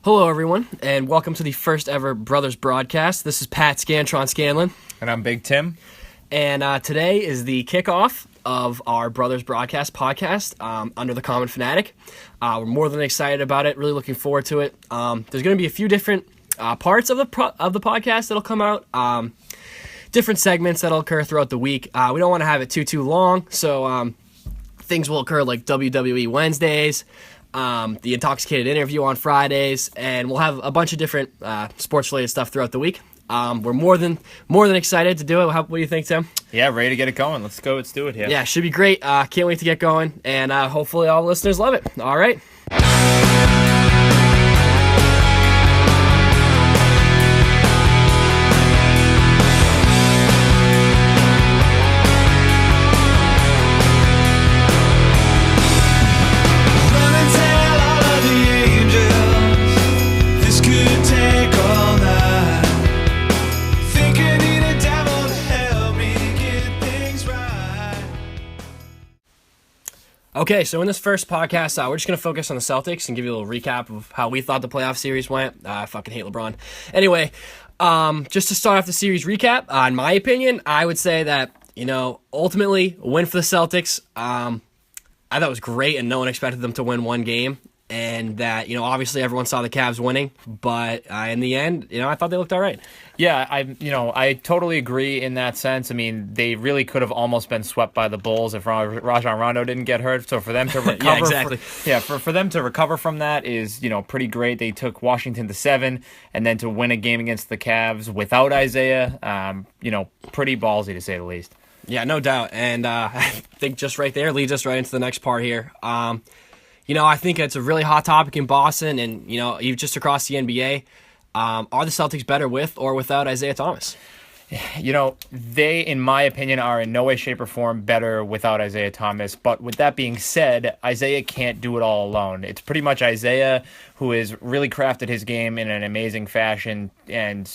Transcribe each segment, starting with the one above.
Hello, everyone, and welcome to the first ever Brothers broadcast. This is Pat Scantron Scanlon. And I'm Big Tim. And today is the kickoff of our Brothers broadcast podcast under the Common Fanatic. We're more than excited about it, really looking forward to it. There's going to be a few different parts of the podcast that'll come out, different segments that'll occur throughout the week. We don't want to have it too long, so things will occur like WWE Wednesdays, the Intoxicated interview on Fridays, and we'll have a bunch of different sports-related stuff throughout the week. We're more than excited to do it. What do you think, Tim? Yeah, ready to get it going. Let's go. Let's do it here. Yeah, should be great. Can't wait to get going, and hopefully all the listeners love it. All right. Okay, so in this first podcast, we're just going to focus on the Celtics and give you a little recap of how we thought the playoff series went. I fucking hate LeBron. Anyway, just to start off the series recap, in my opinion, I would say that, ultimately, a win for the Celtics. I thought it was great, and no one expected them to win one game. And that, obviously everyone saw the Cavs winning, but in the end, I thought they looked all right. Yeah, I totally agree in that sense. I mean, they really could have almost been swept by the Bulls if Rajon Rondo didn't get hurt. So for them to recover, yeah, exactly. For them to recover from that is pretty great. They took Washington to 7, and then to win a game against the Cavs without Isaiah, pretty ballsy to say the least. Yeah, no doubt. And I think just right there leads us right into the next part here. I think it's a really hot topic in Boston and, even just across the NBA. Are the Celtics better with or without Isaiah Thomas? They, in my opinion, are in no way, shape, or form better without Isaiah Thomas. But with that being said, Isaiah can't do it all alone. It's pretty much Isaiah who has really crafted his game in an amazing fashion and,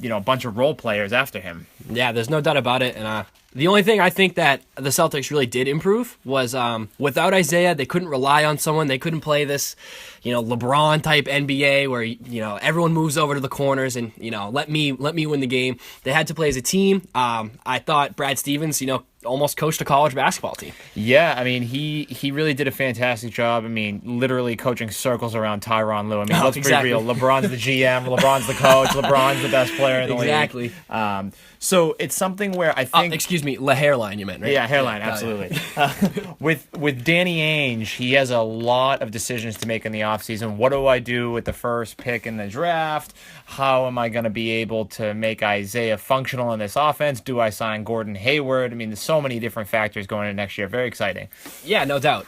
a bunch of role players after him. Yeah, there's no doubt about it. And the only thing I think that the Celtics really did improve was without Isaiah, they couldn't rely on someone. They couldn't play this, LeBron-type NBA where, everyone moves over to the corners and, let me win the game. They had to play as a team. I thought Brad Stevens, almost coached a college basketball team. Yeah, I mean, he really did a fantastic job. I mean, literally coaching circles around Tyronn Lue. I mean, let's be real. LeBron's the GM, LeBron's the coach, LeBron's the best player in the league. Exactly. So it's something where I think... excuse me, hairline you meant, right? Yeah, hairline, absolutely. With Danny Ainge, he has a lot of decisions to make in the offseason. What do I do with the first pick in the draft? How am I going to be able to make Isaiah functional in this offense? Do I sign Gordon Hayward? I mean, there's so many different factors going into next year. Very exciting. Yeah, no doubt.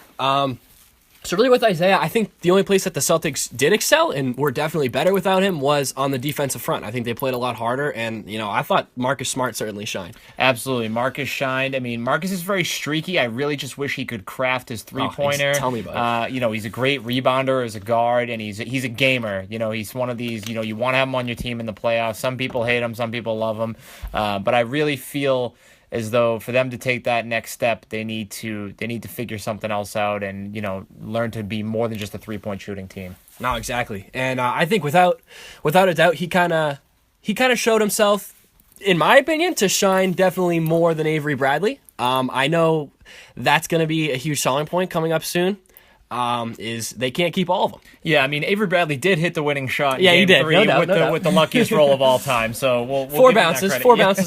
So really with Isaiah, I think the only place that the Celtics did excel and were definitely better without him was on the defensive front. I think they played a lot harder, and, I thought Marcus Smart certainly shined. Absolutely. Marcus shined. I mean, Marcus is very streaky. I really just wish he could craft his three-pointer. Tell me about it. He's a great rebounder as a guard, and he's a gamer. He's one of these, you want to have him on your team in the playoffs. Some people hate him. Some people love him. But I really feel as though for them to take that next step, they need to figure something else out and learn to be more than just a 3-point shooting team. No, exactly. And I think without a doubt, he kind of showed himself, in my opinion, to shine definitely more than Avery Bradley. I know that's going to be a huge selling point coming up soon. Is they can't keep all of them. Yeah, I mean, Avery Bradley did hit the winning shot in Game Game 3 no doubt. with the luckiest roll of all time. So we'll four give him that bounces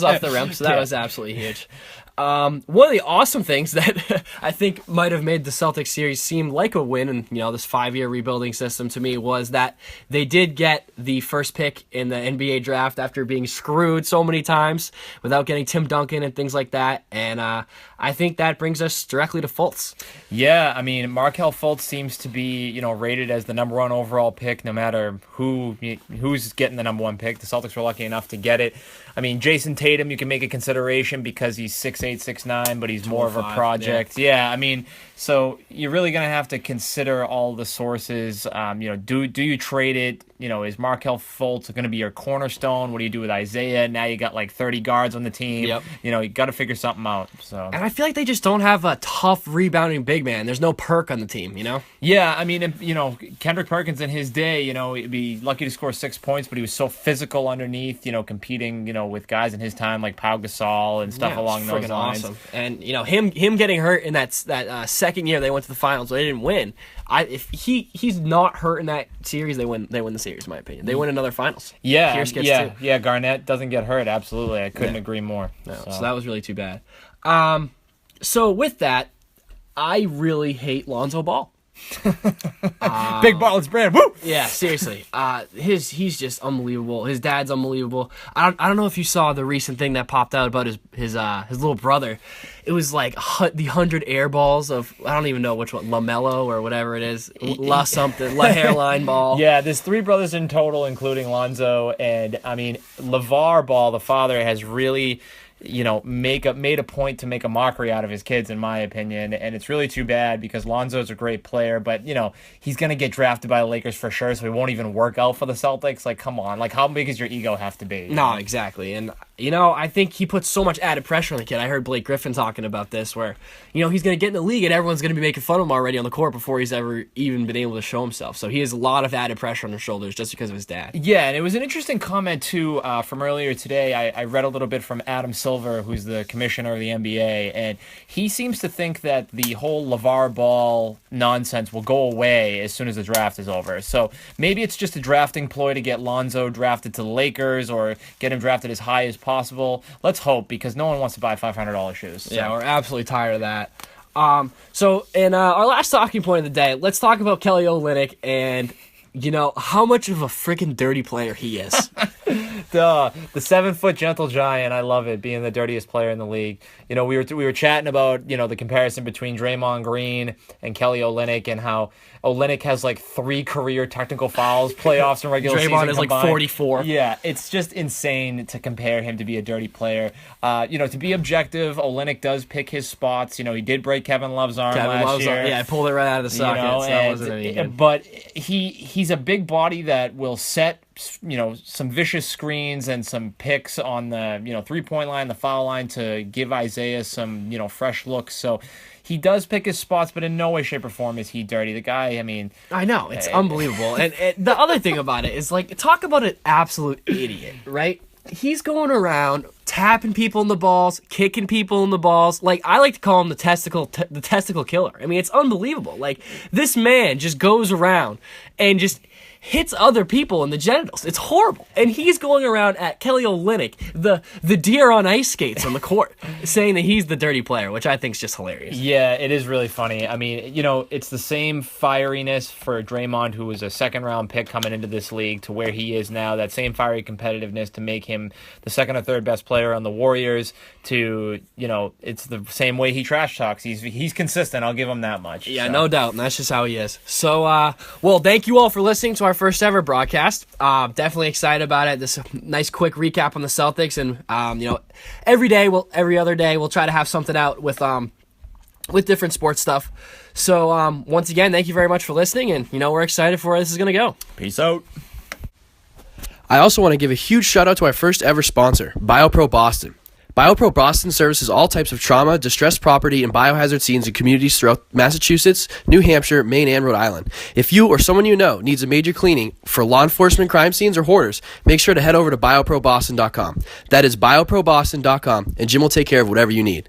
credit. off the rim, so that was absolutely huge. One of the awesome things that I think might have made the Celtics series seem like a win in this 5-year rebuilding system to me was that they did get the first pick in the NBA draft after being screwed so many times without getting Tim Duncan and things like that. And I think that brings us directly to Fultz. Yeah, I mean, Markelle Fultz seems to be rated as the number 1 overall pick no matter who's getting the number 1 pick. The Celtics were lucky enough to get it. I mean, Jason Tatum, you can make a consideration because he's 6'8", 6'8", 6'9", but he's more of a 25, project. Yeah, I mean, so you're really going to have to consider all the sources. Do you trade it? Is Markelle Fultz going to be your cornerstone? What do you do with Isaiah? Now you got like 30 guards on the team. Yep. You got to figure something out. So. And I feel like they just don't have a tough rebounding big man. There's no Perk on the team, Yeah, I mean, Kendrick Perkins in his day, he'd be lucky to score 6 points, but he was so physical underneath, competing, with guys in his time like Pau Gasol and stuff along those lines. Awesome. And him getting hurt in that second year they went to the finals, they didn't win. If he's not hurt in that series, they win the series, in my opinion. They win another finals. Yeah, Pierce gets two. Yeah. Garnett doesn't get hurt. Absolutely, I couldn't agree more. No, so that was really too bad. So with that, I really hate Lonzo Ball. Big Balls brand. Woo! Yeah, seriously. He's just unbelievable. His dad's unbelievable. I don't know if you saw the recent thing that popped out about his little brother. It was like the 100 air balls of, I don't even know which one, LaMelo or whatever it is, La hairline ball. Yeah, there's 3 brothers in total, including Lonzo, and I mean LeVar Ball, the father, has really made a point to make a mockery out of his kids, in my opinion, and it's really too bad because Lonzo's a great player, but he's gonna get drafted by the Lakers for sure, so he won't even work out for the Celtics. Like, come on, like how big does your ego have to be? No, exactly, and I think he puts so much added pressure on the kid. I heard Blake Griffin talking about this, where he's gonna get in the league and everyone's gonna be making fun of him already on the court before he's ever even been able to show himself. So he has a lot of added pressure on his shoulders just because of his dad. Yeah, and it was an interesting comment too from earlier today. I read a little bit from Adam Silver, who's the commissioner of the NBA, and he seems to think that the whole LeVar Ball nonsense will go away as soon as the draft is over. So maybe it's just a drafting ploy to get Lonzo drafted to the Lakers or get him drafted as high as possible. Let's hope, because no one wants to buy $500 shoes. So. Yeah, we're absolutely tired of that. So in our last talking point of the day, let's talk about Kelly Olynyk and how much of a freaking dirty player he is. The 7-foot gentle giant, I love it, being the dirtiest player in the league. We were chatting about the comparison between Draymond Green and Kelly Olynyk, and how Olynyk has like 3 career technical fouls, playoffs and regular season Draymond is combined. like 44. Yeah, it's just insane to compare him to be a dirty player. To be objective, Olynyk does pick his spots. He did break Kevin Love's arm last year. Yeah, I pulled it right out of the socket. So that wasn't any good. But he's a big body that will set some vicious screens and some picks on the 3-point line, the foul line, to give Isaiah some fresh looks. So he does pick his spots, but in no way, shape, or form is he dirty. The guy, I mean, I know, it's unbelievable. And the other thing about it is, like, talk about an absolute idiot, right? He's going around tapping people in the balls, kicking people in the balls. Like, I like to call him the testicle killer. I mean, it's unbelievable. Like, this man just goes around and just hits other people in the genitals. It's horrible. And he's going around at Kelly Olynyk, the deer on ice skates on the court, saying that he's the dirty player, which I think is just hilarious. Yeah, it is really funny. I mean, it's the same fieriness for Draymond, who was a second-round pick coming into this league, to where he is now. That same fiery competitiveness to make him the second or third best player on the Warriors. To it's the same way he trash talks. He's consistent. I'll give him that much. Yeah, so. No doubt, and that's just how he is. So, well, thank you all for listening to our first ever broadcast. Definitely excited about it. This nice quick recap on the Celtics, and every other day we'll try to have something out with different sports stuff. So once again, thank you very much for listening, and we're excited for where this is gonna go. Peace out. I also want to give a huge shout out to our first ever sponsor, BioPro Boston. BioPro Boston services all types of trauma, distressed property, and biohazard scenes in communities throughout Massachusetts, New Hampshire, Maine, and Rhode Island. If you or someone you know needs a major cleaning for law enforcement, crime scenes, or hoarders, make sure to head over to bioproboston.com. That is bioproboston.com, and Jim will take care of whatever you need.